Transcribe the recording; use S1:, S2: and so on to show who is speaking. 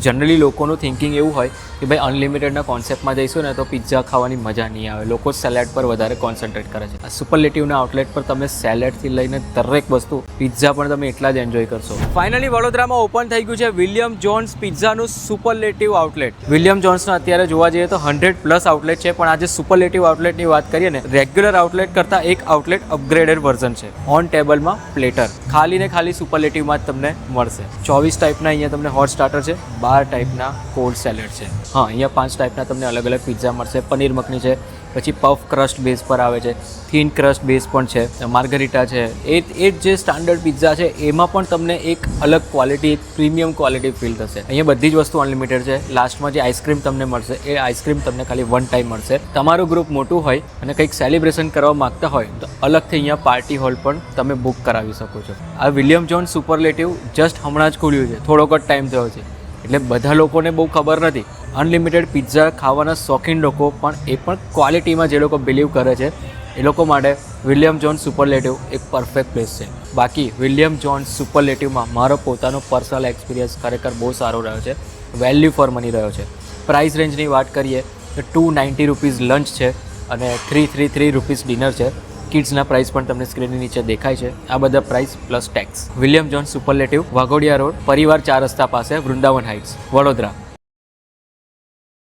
S1: Generally લોકોનું thinking એવું હોય કે ભાઈ અનલિમિટેડના કોન્સેપ્ટમાં જઈશું ને તો પિઝા ખાવાની મજા નહીં આવે, લોકો સેલેડ પર વધારે કોન્સન્ટ્રેટ કરે છે. આ સુપરલેટિવના આઉટલેટ પર તમે સેલેડથી લઈને દરેક વસ્તુ, પિઝા પણ તમે એટલા જ એન્જોય કરશો. ફાઇનલી વડોદરામાં ઓપન થઈ ગયું છે વિલિયમ જોન્સ પિઝાનું સુપરલેટિવ આઉટલેટ. વિલિયમ જોન્સના અત્યારે જોવા જઈએ તો 100+ આઉટલેટ છે, પણ આજે સુપરલેટિવ આઉટલેટની વાત કરીએ ને, રેગ્યુલર આઉટલેટ કરતાં એક આઉટલેટ અપગ્રેડેડ વર્ઝન છે. ઓન ટેબલમાં પ્લેટર ખાલી ને ખાલી સુપરલેટિવમાં જ તમને મળશે. 24 ટાઈપના અહીંયા તમને હોટ સ્ટાર્ટર છે, 12 ટાઈપના કોલ્ડ સેલેડ છે. હા, અહીંયા 5 ટાઈપના તમને અલગ અલગ પિઝા મળશે. પનીર મખની છે, પછી પફ ક્રસ્ટ બેઝ પર આવે છે, થીન ક્રસ્ટ બેઝ પણ છે, માર્ગરીટા છે. એ જે સ્ટાન્ડર્ડ પિઝા છે એમાં પણ તમને એક અલગ ક્વોલિટી, એક પ્રીમિયમ ક્વોલિટી ફીલ થશે. અહીંયા બધી જ વસ્તુ અનલિમિટેડ છે. લાસ્ટમાં જે આઈસ્ક્રીમ તમને મળશે એ આઈસ્ક્રીમ તમને ખાલી 1 ટાઈમ મળશે. તમારું ગ્રુપ મોટું હોય અને કંઈક સેલિબ્રેશન કરવા માગતા હોય તો અલગથી અહીંયા પાર્ટી હોલ પણ તમે બુક કરાવી શકો છો. આ વિલિયમ જોન્સ સુપરલેટિવ જસ્ટ હમણાં જ ખુલ્યું છે, થોડોક જ ટાઈમ થયો છે, એટલે બધા લોકોને બહુ ખબર નથી. અનલિમિટેડ પિઝા ખાવાના શોખીન લોકો પણ, એ પણ ક્વોલિટીમાં જે લોકો બિલીવ કરે છે એ લોકો માટે વિલિયમ જોન્સ સુપરલેટિવ એક પરફેક્ટ પ્લેસ છે. બાકી વિલિયમ જોન્સ સુપરલેટિવમાં મારો પોતાનો પર્સનલ એક્સપિરિયન્સ ખરેખર બહુ સારો રહ્યો છે, વેલ્યુ ફોર મની રહ્યો છે. પ્રાઇસ રેન્જની વાત કરીએ તો 290 રૂપીઝ લંચ છે અને 333 રૂપીઝ ડિનર છે. કિડ્સના પ્રાઇસ પણ તમને સ્ક્રીનની નીચે દેખાય છે. આ બધા price plus tax. William Jones superlative, Waghodia road, પરિવાર 4 રસ્તા પાસે, વૃંદાવન હાઇટ્સ, વડોદરા.